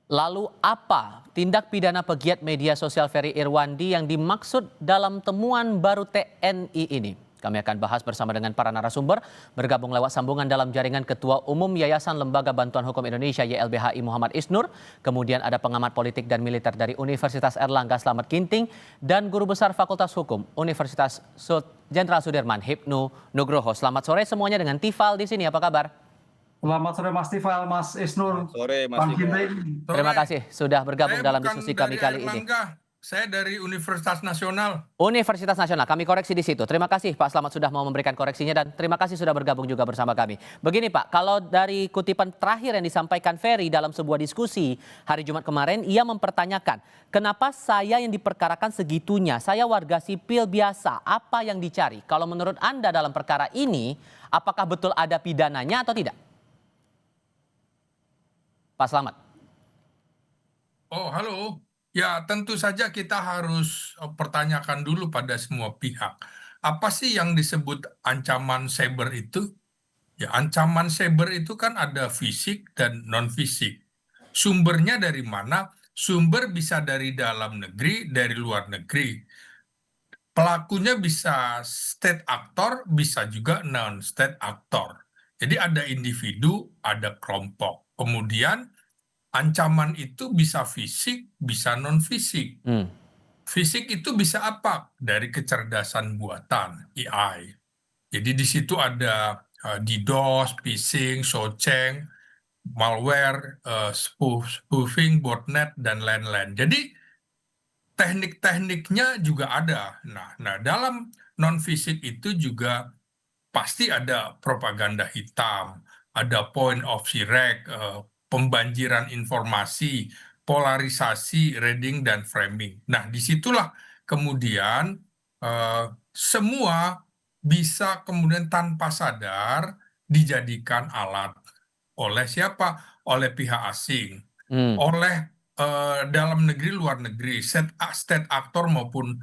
Lalu apa tindak pidana pegiat media sosial Ferry Irwandi yang dimaksud dalam temuan baru TNI ini? Kami akan bahas bersama dengan para narasumber, bergabung lewat sambungan dalam jaringan Ketua Umum Yayasan Lembaga Bantuan Hukum Indonesia YLBHI Muhammad Isnur, kemudian ada pengamat politik dan militer dari Universitas Erlangga Slamet Ginting, dan Guru Besar Fakultas Hukum Universitas Jenderal Sudirman Hipnu Nugroho. Selamat sore semuanya dengan Tifal di sini, apa kabar? Selamat sore Mas Tifal, Mas Isnur. Selamat sore Mas Bang Tifal. Ginting. Terima kasih sudah bergabung dalam diskusi kami kali ini. Saya dari Universitas Nasional. Universitas Nasional, kami koreksi di situ. Terima kasih Pak Slamet sudah mau memberikan koreksinya dan terima kasih sudah bergabung juga bersama kami. Begini Pak, kalau dari kutipan terakhir yang disampaikan Ferry dalam sebuah diskusi hari Jumat kemarin, ia mempertanyakan, kenapa saya yang diperkarakan segitunya? Saya warga sipil biasa, apa yang dicari? Kalau menurut Anda dalam perkara ini, apakah betul ada pidananya atau tidak? Pak Slamet. Oh, halo. Ya, tentu saja kita harus pertanyakan dulu pada semua pihak. Apa sih yang disebut ancaman cyber itu? Ya, ancaman cyber itu kan ada fisik dan non-fisik. Sumbernya dari mana? Sumber bisa dari dalam negeri, dari luar negeri. Pelakunya bisa state actor, bisa juga non-state actor. Jadi ada individu, ada kelompok. Kemudian ancaman itu bisa fisik, bisa non-fisik. Fisik itu bisa apa? Dari kecerdasan buatan, AI. Jadi di situ ada DDoS, phishing, shoceng, malware, spoofing, botnet, dan lain-lain. Jadi teknik-tekniknya juga ada. Nah, dalam non-fisik itu juga pasti ada propaganda hitam, ada point of shirek, pembanjiran informasi, polarisasi, reading, dan framing. Nah, disitulah kemudian semua bisa kemudian tanpa sadar dijadikan alat oleh siapa? Oleh pihak asing, oleh dalam negeri, luar negeri, state actor maupun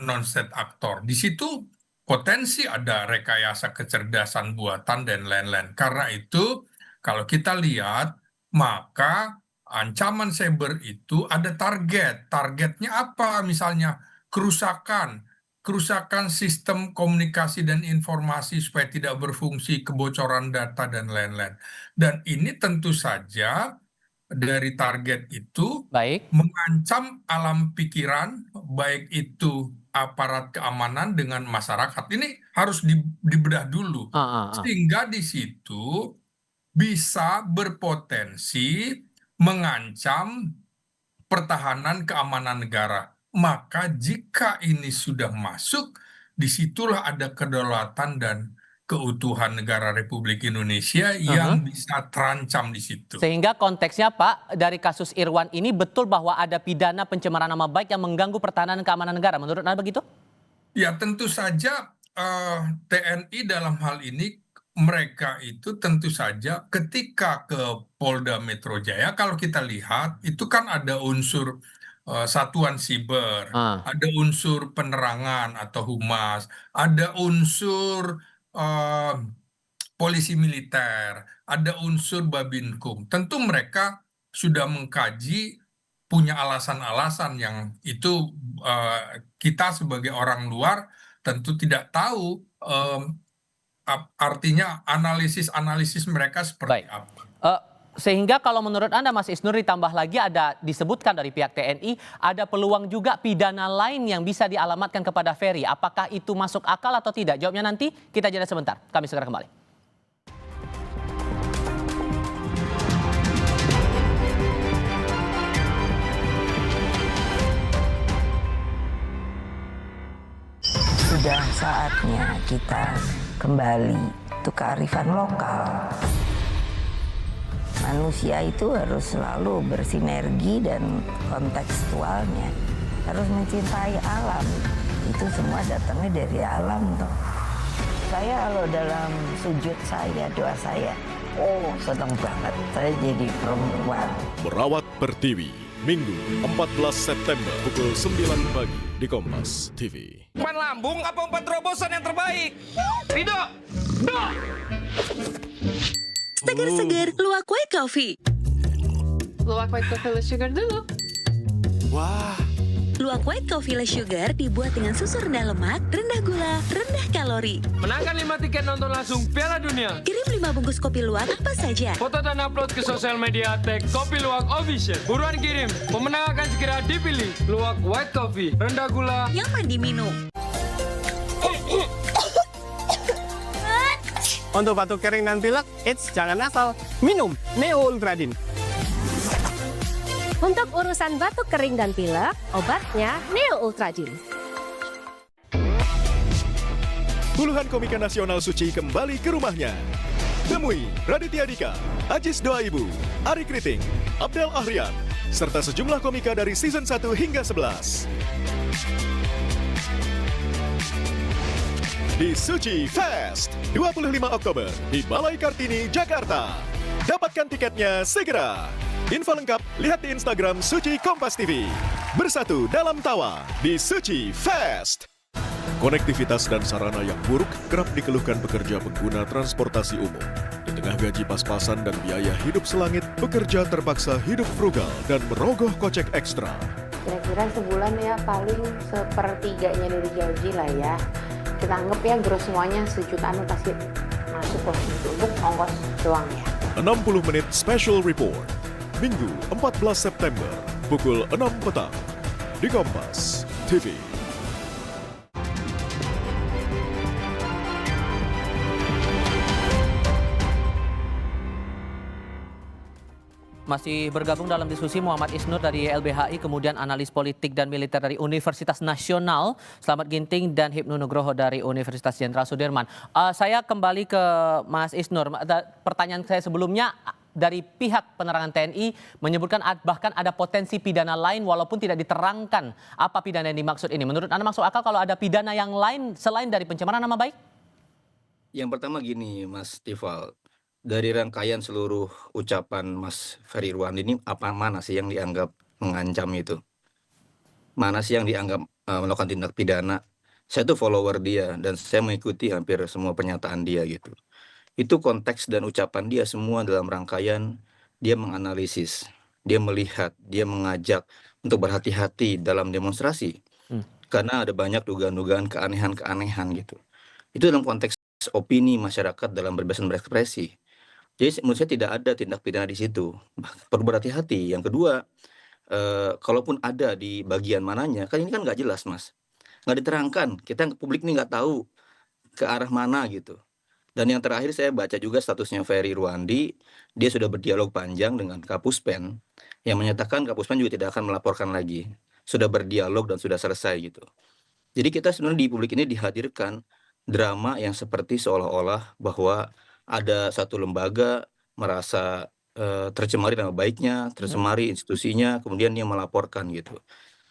non-state actor. Di situ potensi ada rekayasa kecerdasan buatan dan lain-lain. Karena itu, kalau kita lihat, maka ancaman cyber itu ada target. Targetnya apa? Misalnya kerusakan sistem komunikasi dan informasi supaya tidak berfungsi, kebocoran data, dan lain-lain. Dan ini tentu saja dari target itu mengancam alam pikiran, baik itu aparat keamanan dengan masyarakat. Ini harus dibedah dulu. Sehingga di situ bisa berpotensi mengancam pertahanan keamanan negara. Maka jika ini sudah masuk, disitulah ada kedaulatan dan keutuhan negara Republik Indonesia yang bisa terancam di situ. Sehingga konteksnya Pak, dari kasus Irwan ini betul bahwa ada pidana pencemaran nama baik yang mengganggu pertahanan keamanan negara. Menurut Anda begitu? Ya, tentu saja TNI dalam hal ini, mereka itu tentu saja ketika ke Polda Metro Jaya, kalau kita lihat itu kan ada unsur satuan siber, ada unsur penerangan atau humas, ada unsur polisi militer, ada unsur Babinkum. Tentu mereka sudah mengkaji, punya alasan-alasan yang itu kita sebagai orang luar tentu tidak tahu artinya analisis mereka seperti apa. Sehingga kalau menurut Anda Mas Isnur, ditambah lagi ada disebutkan dari pihak TNI ada peluang juga pidana lain yang bisa dialamatkan kepada Ferry. Apakah itu masuk akal atau tidak? Jawabnya nanti, kita jeda sebentar. Kami segera kembali. Sudah saatnya kita kembali ke kearifan lokal. Manusia itu harus selalu bersinergi dan kontekstualnya. Harus mencintai alam. Itu semua datangnya dari alam toh. Saya kalau dalam sujud saya, doa saya, senang banget saya jadi perempuan. Merawat Pertiwi, Minggu 14 September pukul 9 pagi di Kompas TV. Umpan lambung apa umpan terobosan yang terbaik? Rido! Seger-seger Luwak White Coffee. luwak white coffee less sugar dulu. Wah, Luwak White Coffee Less Sugar dibuat dengan susu rendah lemak, rendah gula, rendah kalori. Menangkan 5 tiket nonton langsung Piala Dunia. Kirim 5 bungkus kopi luwak apa saja. Foto dan upload ke sosial media tag Kopi Luwak Official. Buruan kirim, pemenang akan segera dipilih. Luwak White Coffee, rendah gula, Nyaman diminum. Untuk batuk kering dan pilek, jangan asal. Minum Neo Ultradin. Untuk urusan batuk kering dan pilek, obatnya Neo Ultradin. puluhan komika nasional suci kembali ke rumahnya. Temui Raditya Dika, Ajis Doa Ibu, Ari Kriting, Abdel Ahrian, serta sejumlah komika dari season 1 hingga 11. Di Suci Fest, 25 Oktober di Balai Kartini, Jakarta. Dapatkan tiketnya segera. Info lengkap lihat di Instagram Suci Kompas TV. Bersatu dalam tawa di Suci Fest. Konektivitas dan sarana yang buruk kerap dikeluhkan pekerja pengguna transportasi umum. Di tengah gaji pas-pasan dan biaya hidup selangit, pekerja terpaksa hidup frugal dan merogoh kocek ekstra. Kira-kira sebulan ya paling sepertiganya dari gaji lah ya. Kita anggap ya gross semuanya sejutaan pasti masuk loh untuk ongkos doang ya. 60 menit special report. Minggu 14 September pukul 6 petang di Kompas TV. Masih bergabung dalam diskusi Muhammad Isnur dari LBHI, kemudian analis politik dan militer dari Universitas Nasional, Slamet Ginting, dan Hipnu Nugroho dari Universitas Jenderal Sudirman. Saya kembali ke Mas Isnur. Pertanyaan saya sebelumnya, dari pihak penerangan TNI menyebutkan bahkan ada potensi pidana lain walaupun tidak diterangkan apa pidana yang dimaksud ini. Menurut Anda masuk akal kalau ada pidana yang lain selain dari pencemaran nama baik? Yang pertama gini, Mas Tifal. Dari rangkaian seluruh ucapan Mas Ferry Irwandi ini, mana sih yang dianggap mengancam itu? Mana sih yang dianggap melakukan tindak pidana? Saya tuh follower dia dan saya mengikuti hampir semua pernyataan dia gitu. Itu konteks dan ucapan dia semua dalam rangkaian dia menganalisis, dia melihat, dia mengajak untuk berhati-hati dalam demonstrasi. Karena ada banyak dugaan-dugaan keanehan-keanehan gitu. Itu dalam konteks opini masyarakat dalam kebebasan berekspresi. Jadi menurut saya tidak ada tindak pidana di situ. Perlu berhati-hati. Yang kedua, kalaupun ada di bagian mananya, kan ini kan nggak jelas, Mas. Nggak diterangkan. Kita publik ini nggak tahu ke arah mana gitu. Dan yang terakhir saya baca juga statusnya Ferry Irwandi, dia sudah berdialog panjang dengan Kapuspen, yang menyatakan Kapuspen juga tidak akan melaporkan lagi. Sudah berdialog dan sudah selesai gitu. Jadi kita sebenarnya di publik ini dihadirkan drama yang seperti seolah-olah bahwa ada satu lembaga merasa tercemari nama baiknya, tercemari institusinya, kemudian dia melaporkan gitu.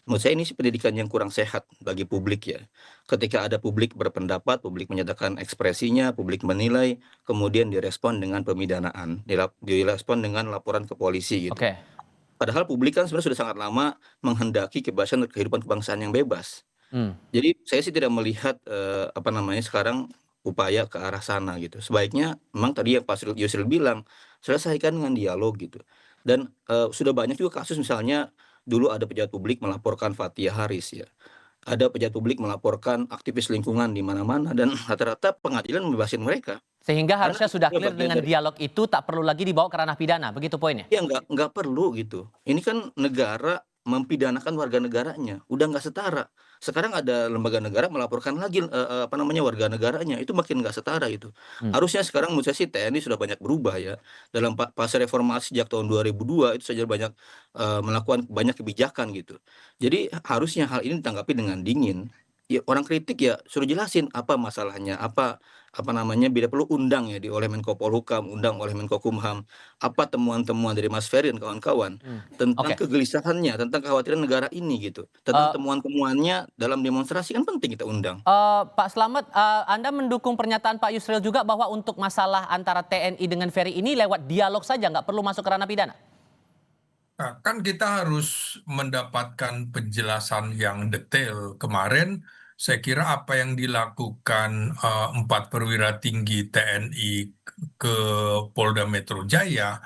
Menurut saya ini pendidikan yang kurang sehat bagi publik ya. Ketika ada publik berpendapat, publik menyatakan ekspresinya, publik menilai, kemudian direspon dengan pemidanaan, direspon dengan laporan ke polisi gitu. Oke. Padahal publik kan sebenarnya sudah sangat lama menghendaki kebebasan dan kehidupan kebangsaan yang bebas. Jadi saya sih tidak melihat sekarang upaya ke arah sana gitu. Sebaiknya memang tadi yang Pak Yusril bilang, selesaikan dengan dialog gitu. Dan sudah banyak juga kasus misalnya dulu ada pejabat publik melaporkan Fathia Haris ya. Ada pejabat publik melaporkan aktivis lingkungan di mana-mana dan rata-rata pengadilan membebasin mereka. Sehingga harusnya sudah clear bagian dengan dari- dialog itu tak perlu lagi dibawa ke ranah pidana, begitu poinnya? Ya nggak perlu gitu. Ini kan negara mempidanakan warga negaranya, udah nggak setara. Sekarang ada lembaga negara melaporkan lagi warga negaranya, itu makin nggak setara itu. Harusnya sekarang menurut saya sih TNI sudah banyak berubah ya. Dalam fase reformasi sejak tahun 2002 itu saja banyak melakukan banyak kebijakan gitu. Jadi harusnya hal ini ditanggapi dengan dingin. Ya orang kritik ya suruh jelasin apa masalahnya, bila perlu undang ya oleh Menko Polhukam, undang oleh Menko Kumham, apa temuan-temuan dari Mas Ferry dan kawan-kawan tentang kegelisahannya, tentang kekhawatiran negara ini gitu, tentang temuan-temuannya dalam demonstrasi kan penting kita undang. Pak Slamet, Anda mendukung pernyataan Pak Yusril juga bahwa untuk masalah antara TNI dengan Ferry ini lewat dialog saja, nggak perlu masuk ke ranah pidana? Nah, kan kita harus mendapatkan penjelasan yang detail. Kemarin saya kira apa yang dilakukan 4 perwira tinggi TNI ke Polda Metro Jaya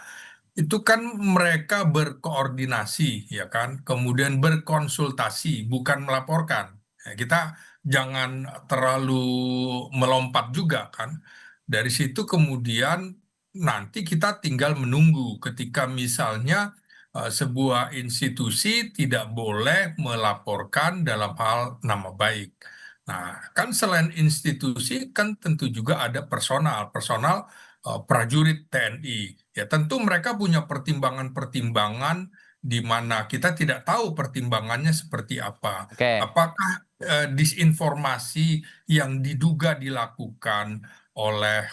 itu kan mereka berkoordinasi, ya kan, kemudian berkonsultasi, bukan melaporkan. Ya, kita jangan terlalu melompat juga kan. Dari situ kemudian nanti kita tinggal menunggu ketika misalnya sebuah institusi tidak boleh melaporkan dalam hal nama baik. Nah, kan selain institusi kan tentu juga ada personal prajurit TNI. Ya, tentu mereka punya pertimbangan-pertimbangan di mana kita tidak tahu pertimbangannya seperti apa. Oke. Apakah disinformasi yang diduga dilakukan oleh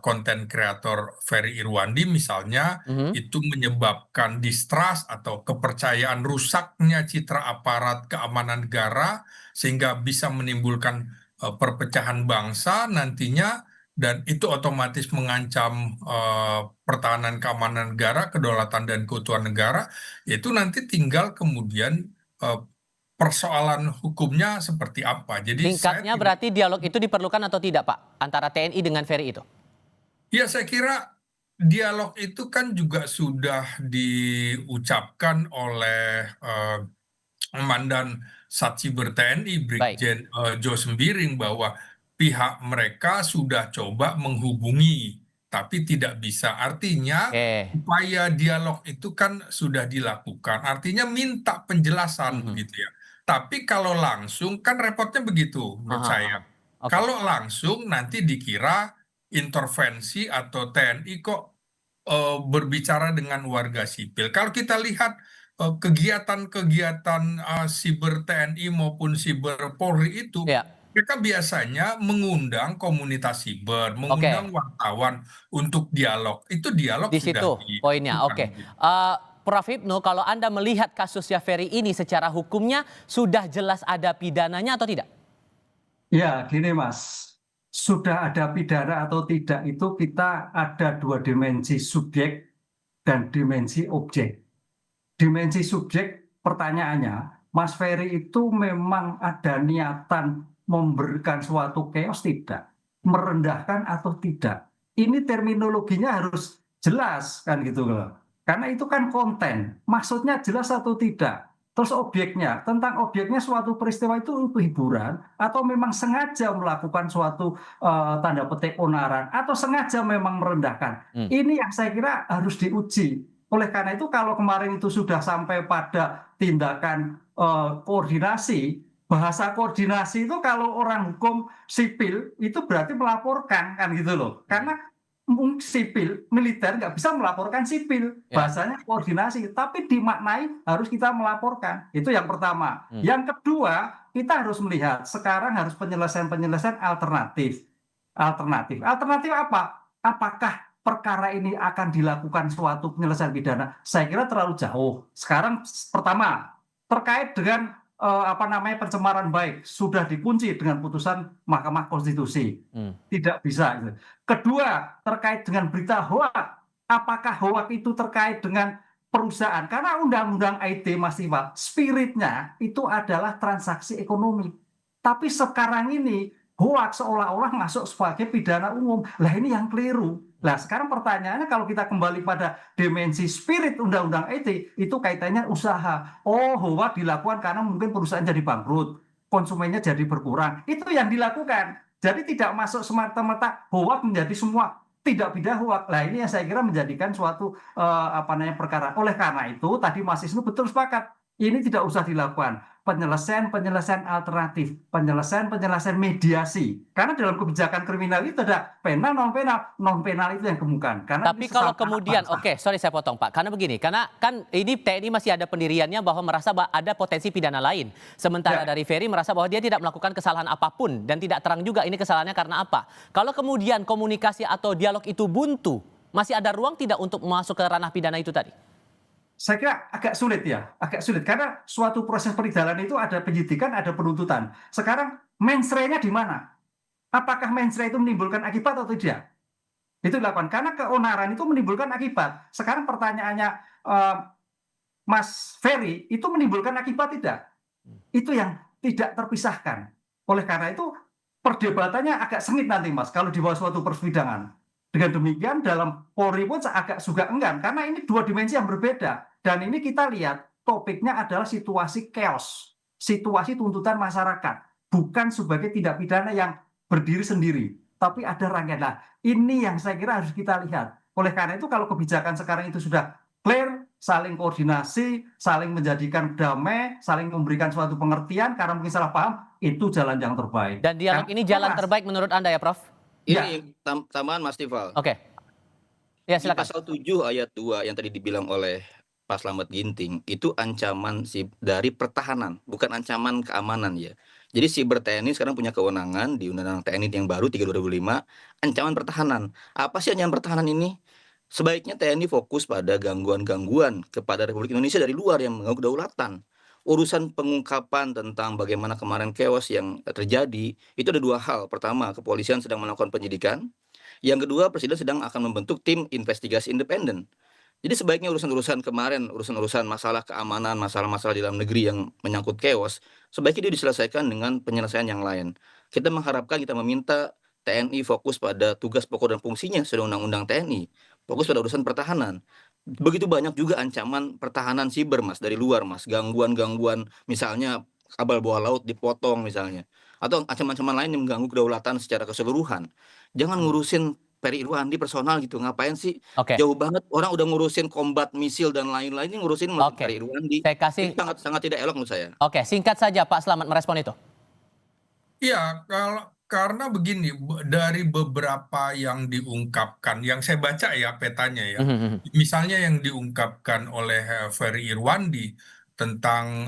konten kreator Ferry Irwandi misalnya Mhm. itu menyebabkan distrust atau kepercayaan rusaknya citra aparat keamanan negara sehingga bisa menimbulkan perpecahan bangsa nantinya dan itu otomatis mengancam pertahanan keamanan negara, kedaulatan dan keutuhan negara, yaitu nanti tinggal kemudian persoalan hukumnya seperti apa. Jadi Singkatnya berarti dialog itu diperlukan atau tidak, Pak, antara TNI dengan Ferry itu? ya saya kira dialog itu kan juga sudah diucapkan oleh Komandan Satsiber TNI Baik. Brigjen Jo Sembiring bahwa pihak mereka sudah coba menghubungi tapi tidak bisa. Artinya Oke. upaya dialog itu kan sudah dilakukan. Artinya minta penjelasan Mhm. begitu ya. Tapi kalau langsung kan repotnya begitu menurut Aha, aha. saya. Oke. Kalau langsung nanti dikira intervensi atau TNI kok berbicara dengan warga sipil. Kalau kita lihat kegiatan-kegiatan siber TNI maupun siber Polri itu, Ya. mereka biasanya mengundang komunitas siber, mengundang Oke. wartawan untuk dialog. Itu dialog Di sudah situ poinnya. dilakukan. Oke. Prof. Hipnu, kalau Anda melihat kasusnya Ferry ini secara hukumnya sudah jelas ada pidananya atau tidak? Ya, gini Mas, sudah ada pidana atau tidak itu kita ada dua dimensi subjek dan dimensi objek. Dimensi subjek pertanyaannya, Mas Ferry itu memang ada niatan memberikan suatu chaos tidak? Merendahkan atau tidak? Ini terminologinya harus jelas kan gitu loh. Karena itu kan konten, maksudnya jelas atau tidak? Terus objeknya, tentang objeknya suatu peristiwa itu hiburan atau memang sengaja melakukan suatu tanda petik onaran atau sengaja memang merendahkan. Ini yang saya kira harus diuji. Oleh karena itu kalau kemarin itu sudah sampai pada tindakan koordinasi, bahasa koordinasi itu kalau orang hukum sipil itu berarti melaporkan kan gitu loh. Karena sipil, militer nggak bisa melaporkan sipil. Bahasanya koordinasi, tapi dimaknai harus kita melaporkan. Itu yang pertama. Yang kedua, kita harus melihat sekarang harus penyelesaian-penyelesaian alternatif. Alternatif apa? Apakah perkara ini akan dilakukan suatu penyelesaian pidana? Saya kira terlalu jauh. Sekarang pertama, terkait dengan pencemaran baik sudah dikunci dengan putusan Mahkamah Konstitusi. Tidak bisa. Kedua, terkait dengan berita hoak. Apakah hoak itu terkait dengan perusahaan? Karena undang-undang IT Mas Iwa, spiritnya itu adalah transaksi ekonomi. Tapi sekarang ini hoak seolah-olah masuk sebagai pidana umum. Lah ini yang keliru. Nah sekarang pertanyaannya kalau kita kembali pada dimensi spirit undang-undang IT, itu kaitannya usaha. Oh, hoak dilakukan karena mungkin perusahaan jadi bangkrut, konsumennya jadi berkurang. Itu yang dilakukan. Jadi tidak masuk semata-mata hoak menjadi semua tidak pidana hoak. Nah ini yang saya kira menjadikan suatu perkara. Oleh karena itu tadi Mas Isnu betul sepakat. Ini tidak usah dilakukan penyelesaian alternatif, penyelesaian mediasi. Karena dalam kebijakan kriminal itu ada penal, non penal itu yang kemukan. Karena tapi kalau kemudian, sorry saya potong Pak, karena begini, karena kan ini TNI masih ada pendiriannya bahwa merasa ada potensi pidana lain. Sementara dari Ferry merasa bahwa dia tidak melakukan kesalahan apapun dan tidak terang juga ini kesalahannya karena apa. Kalau kemudian komunikasi atau dialog itu buntu, masih ada ruang tidak untuk masuk ke ranah pidana itu tadi? Saya kira agak sulit karena suatu proses perjalanan itu ada penyidikan, ada penuntutan. Sekarang mensrenya di mana? Apakah mensre itu menimbulkan akibat atau tidak? Itu dilakukan karena keonaran itu menimbulkan akibat. Sekarang pertanyaannya Mas Ferry itu menimbulkan akibat tidak? Itu yang tidak terpisahkan. Oleh karena itu perdebatannya agak sengit nanti Mas kalau di bawah suatu persidangan. Dengan demikian dalam Polri pun agak juga enggan, karena ini dua dimensi yang berbeda. Dan ini kita lihat topiknya adalah situasi chaos, situasi tuntutan masyarakat, bukan sebagai tindak pidana yang berdiri sendiri, tapi ada rangkaian. Nah, ini yang saya kira harus kita lihat. Oleh karena itu kalau kebijakan sekarang itu sudah clear, saling koordinasi, saling menjadikan damai, saling memberikan suatu pengertian karena mungkin salah paham, itu jalan yang terbaik. Dan dialog ini jalan terbaik menurut Anda ya, Prof? Ini tambahan Mas Tifal. Oke. Ya, Di silakan. pasal 7 ayat 2 yang tadi dibilang oleh Pak Slamet Ginting, itu ancaman dari pertahanan, bukan ancaman keamanan ya. Jadi Siber TNI sekarang punya kewenangan di Undang-Undang TNI yang baru 3 2005, ancaman pertahanan. Apa sih ancaman pertahanan ini? Sebaiknya TNI fokus pada gangguan-gangguan kepada Republik Indonesia dari luar yang mengganggu kedaulatan. Urusan pengungkapan tentang bagaimana kemarin chaos yang terjadi, itu ada dua hal. Pertama, kepolisian sedang melakukan penyidikan. Yang kedua, Presiden sedang akan membentuk tim investigasi independen. Jadi sebaiknya urusan-urusan kemarin, urusan-urusan masalah keamanan, masalah-masalah di dalam negeri yang menyangkut chaos, sebaiknya dia diselesaikan dengan penyelesaian yang lain. Kita mengharapkan, kita meminta TNI fokus pada tugas pokok dan fungsinya sesuai Undang-Undang TNI. Fokus pada urusan pertahanan. Begitu banyak juga ancaman pertahanan siber, Mas, dari luar, Mas. Gangguan-gangguan, misalnya kabel bawah laut dipotong misalnya. Atau ancaman-ancaman lain yang mengganggu kedaulatan secara keseluruhan. Jangan ngurusin Ferry Irwandi personal gitu. Ngapain sih? Oke. Jauh banget orang udah ngurusin kombat misil dan lain-lain, ini ngurusin Oke. Ferry Irwandi. Saya kasih. Ini sangat tidak elok menurut saya. Oke, singkat saja Pak Slamet merespon itu. Iya, karena begini, dari beberapa yang diungkapkan, yang saya baca ya petanya ya, misalnya yang diungkapkan oleh Ferry Irwandi tentang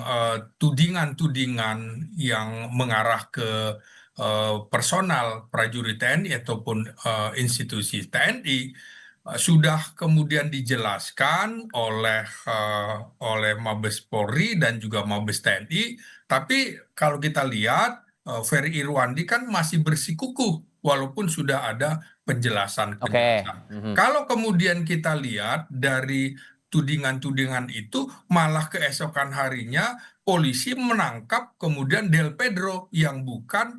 tudingan-tudingan yang mengarah ke personal prajurit TNI ataupun institusi TNI, sudah kemudian dijelaskan oleh Mabes Polri dan juga Mabes TNI, tapi kalau kita lihat Ferry Irwandi kan masih bersikukuh walaupun sudah ada penjelasan. Kalau kemudian kita lihat dari tudingan-tudingan itu, malah keesokan harinya polisi menangkap kemudian Del Pedro yang bukan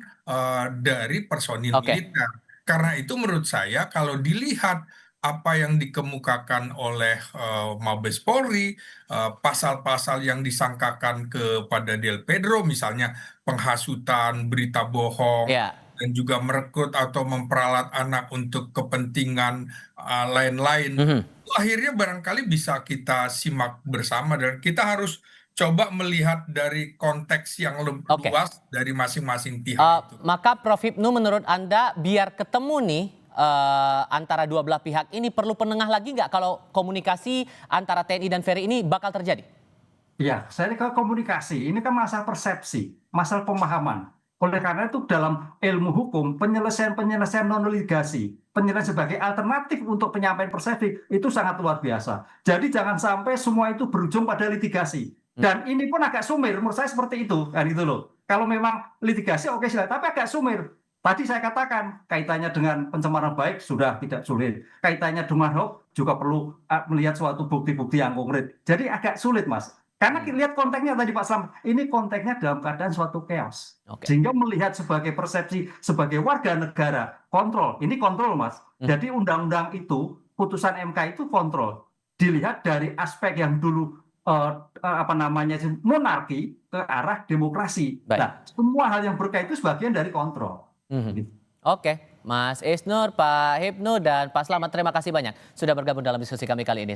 dari personil militer. Karena itu menurut saya kalau dilihat apa yang dikemukakan oleh Mabes Polri, pasal-pasal yang disangkakan kepada Del Pedro, misalnya penghasutan, berita bohong, dan juga merekrut atau memperalat anak untuk kepentingan lain-lain, akhirnya barangkali bisa kita simak bersama dan kita harus coba melihat dari konteks yang lebih luas dari masing-masing pihak itu. Maka Prof Hipnu, menurut Anda biar ketemu nih antara dua belah pihak ini perlu penengah lagi nggak kalau komunikasi antara TNI dan Ferry ini bakal terjadi? Ya, saya ini kalau komunikasi, ini kan masalah persepsi, masalah pemahaman. Oleh karena itu dalam ilmu hukum, penyelesaian non-litigasi, penyelesaian sebagai alternatif untuk penyampaian persepsi, itu sangat luar biasa. Jadi jangan sampai semua itu berujung pada litigasi. Dan ini pun agak sumir, menurut saya seperti itu, kan itu loh. Kalau memang litigasi oke silakan, tapi agak sumir. Tadi saya katakan kaitannya dengan pencemaran baik sudah tidak sulit. Kaitannya dengan hoax juga perlu melihat suatu bukti-bukti yang konkret. Jadi agak sulit, Mas. Karena kita lihat konteksnya tadi Pak Slamet, ini konteksnya dalam keadaan suatu chaos. Sehingga melihat sebagai persepsi, sebagai warga negara, kontrol. Ini kontrol, Mas. Jadi undang-undang itu, putusan MK itu kontrol. Dilihat dari aspek yang dulu monarki ke arah demokrasi. Nah, semua hal yang berkait itu sebagian dari kontrol. Oke, Mas Isnur, Pak Hipnu, dan Pak Slamet, terima kasih banyak sudah bergabung dalam diskusi kami kali ini.